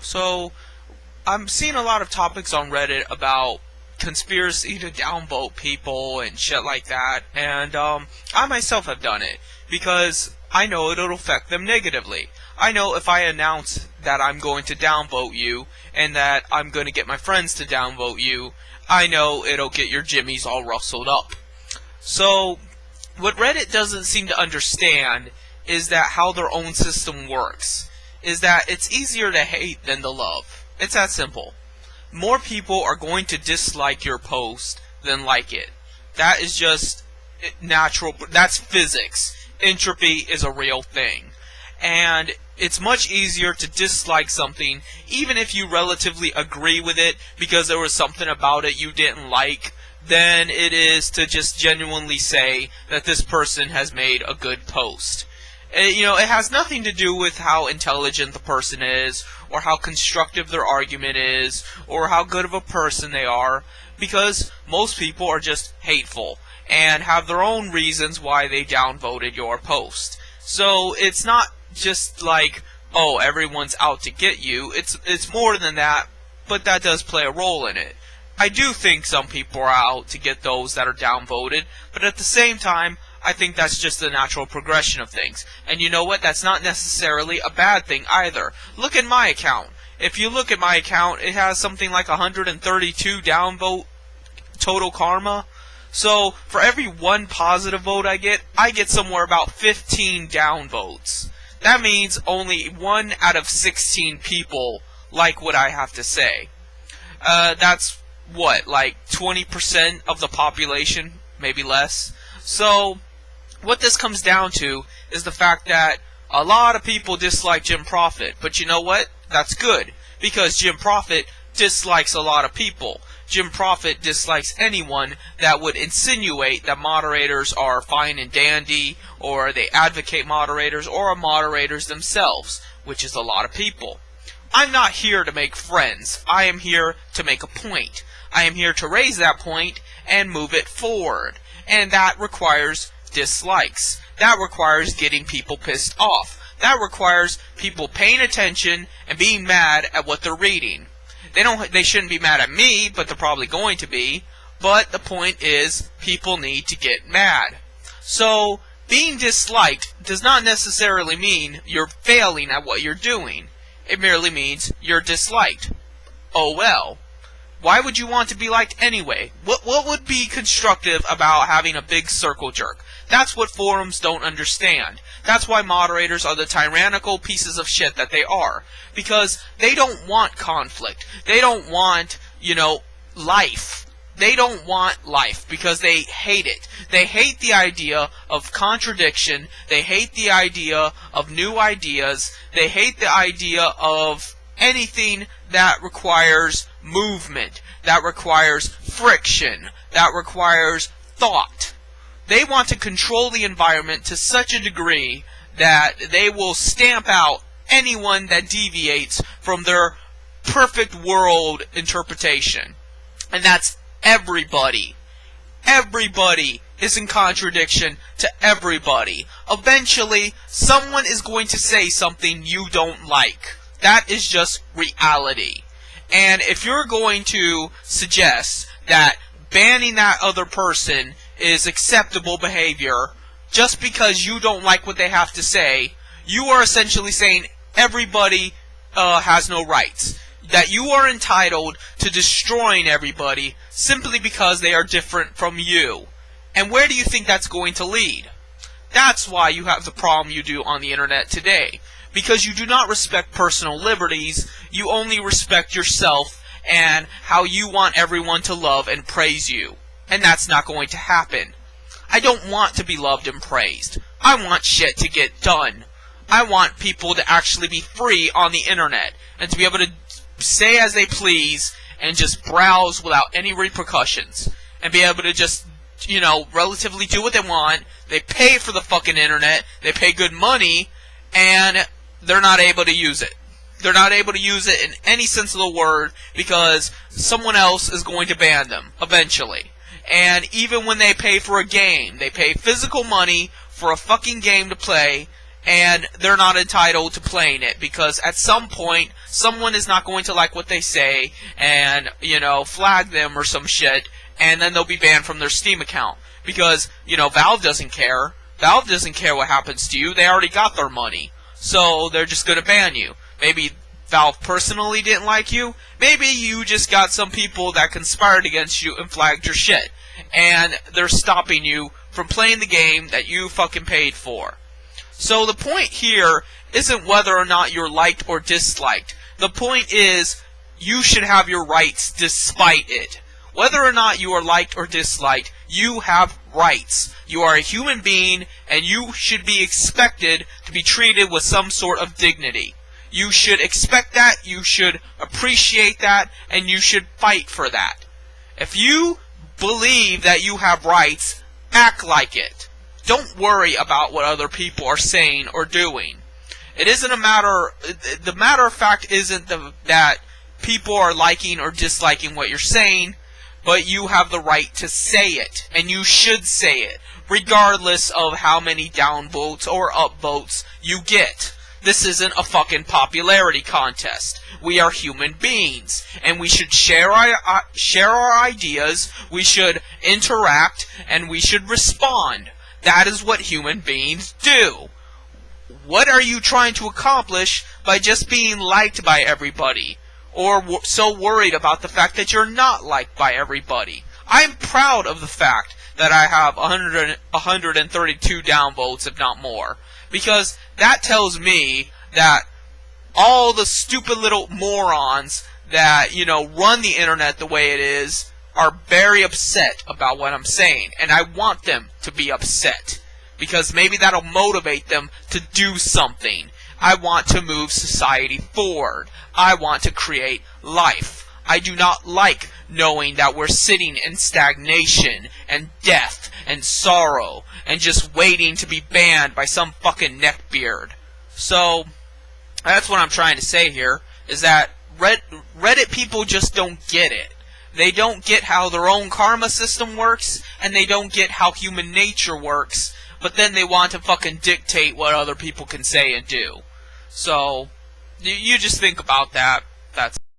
So, I'm seeing a lot of topics on Reddit about conspiracy to downvote people and shit like that, and I myself have done it, because I know it'll affect them negatively. I know if I announce that I'm going to downvote you, and that I'm going to get my friends to downvote you, I know it'll get your jimmies all rustled up. So, what Reddit doesn't seem to understand is that how their own system works. Is that it's easier to hate than to love. It's that simple. More people are going to dislike your post than like it. That is just natural. That's physics. Entropy is a real thing. And it's much easier to dislike something, even if you relatively agree with it because there was something about it you didn't like, than it is to just genuinely say that this person has made a good post. It has nothing to do with how intelligent the person is, or how constructive their argument is, or how good of a person they are, because most people are just hateful, and have their own reasons why they downvoted your post. So, it's not just like, oh, everyone's out to get you. It's more than that, but that does play a role in it. I do think some people are out to get those that are downvoted, but at the same time, I think that's just the natural progression of things. And you know what? That's not necessarily a bad thing either. Look at my account. If you look at my account, it has something like 132 downvote total karma. So, for every one positive vote I get somewhere about 15 downvotes. That means only 1 out of 16 people like what I have to say. That's, what, like 20% of the population? Maybe less? So, what this comes down to is the fact that a lot of people dislike Jim Profit. But you know what? That's good. Because Jim Profit dislikes a lot of people. Jim Profit dislikes anyone that would insinuate that moderators are fine and dandy, or they advocate moderators, or are moderators themselves, which is a lot of people. I'm not here to make friends. I am here to make a point. I am here to raise that point and move it forward. And that requires dislikes. That requires getting people pissed off. That requires people paying attention and being mad at what they're reading. They shouldn't be mad at me, but they're probably going to be. But the point is, people need to get mad. So, being disliked does not necessarily mean you're failing at what you're doing. It merely means you're disliked. Oh well. Why would you want to be liked anyway? What would be constructive about having a big circle jerk? That's what forums don't understand. That's why moderators are the tyrannical pieces of shit that they are. Because they don't want conflict. They don't want, life. They don't want life because they hate it. They hate the idea of contradiction. They hate the idea of new ideas. They hate the idea of anything that requires movement, that requires friction, that requires thought. They want to control the environment to such a degree that they will stamp out anyone that deviates from their perfect world interpretation. And that's everybody. Everybody is in contradiction to everybody. Eventually, someone is going to say something you don't like. That is just reality. And if you're going to suggest that banning that other person is acceptable behavior just because you don't like what they have to say, you are essentially saying everybody has no rights. That you are entitled to destroying everybody simply because they are different from you. And where do you think that's going to lead? That's why you have the problem you do on the internet today. Because you do not respect personal liberties, you only respect yourself and how you want everyone to love and praise you. And that's not going to happen. I don't want to be loved and praised. I want shit to get done. I want people to actually be free on the internet and to be able to say as they please and just browse without any repercussions. And be able to just, relatively do what they want. They pay for the fucking internet. They pay good money. And they're not able to use it. They're not able to use it in any sense of the word because someone else is going to ban them eventually. And even when they pay for a game, they pay physical money for a fucking game to play, and they're not entitled to playing it, because at some point someone is not going to like what they say and, flag them or some shit, and then they'll be banned from their Steam account. Because, Valve doesn't care. Valve doesn't care what happens to you. They already got their money. So they're just going to ban you. Maybe Valve personally didn't like you. Maybe you just got some people that conspired against you and flagged your shit. And they're stopping you from playing the game that you fucking paid for. So the point here isn't whether or not you're liked or disliked. The point is, you should have your rights despite it. Whether or not you are liked or disliked, you have rights. You are a human being, and you should be expected to be treated with some sort of dignity. You should expect that, you should appreciate that, and you should fight for that. If you believe that you have rights, act like it. Don't worry about what other people are saying or doing. It isn't a matter, the matter of fact isn't that people are liking or disliking what you're saying, but you have the right to say it, and you should say it, regardless of how many downvotes or upvotes you get. This isn't a fucking popularity contest. We are human beings, and we should share our ideas, we should interact, and we should respond. That is what human beings do. What are you trying to accomplish by just being liked by everybody? Or so worried about the fact that you're not liked by everybody? I'm proud of the fact that I have 132 downvotes, if not more. Because that tells me that all the stupid little morons that, run the internet the way it is are very upset about what I'm saying. And I want them to be upset. Because maybe that'll motivate them to do something. I want to move society forward. I want to create life. I do not like knowing that we're sitting in stagnation and death and sorrow and just waiting to be banned by some fucking neckbeard. So, that's what I'm trying to say here, is that Reddit people just don't get it. They don't get how their own karma system works, and they don't get how human nature works, but then they want to fucking dictate what other people can say and do. So, you just think about that. That's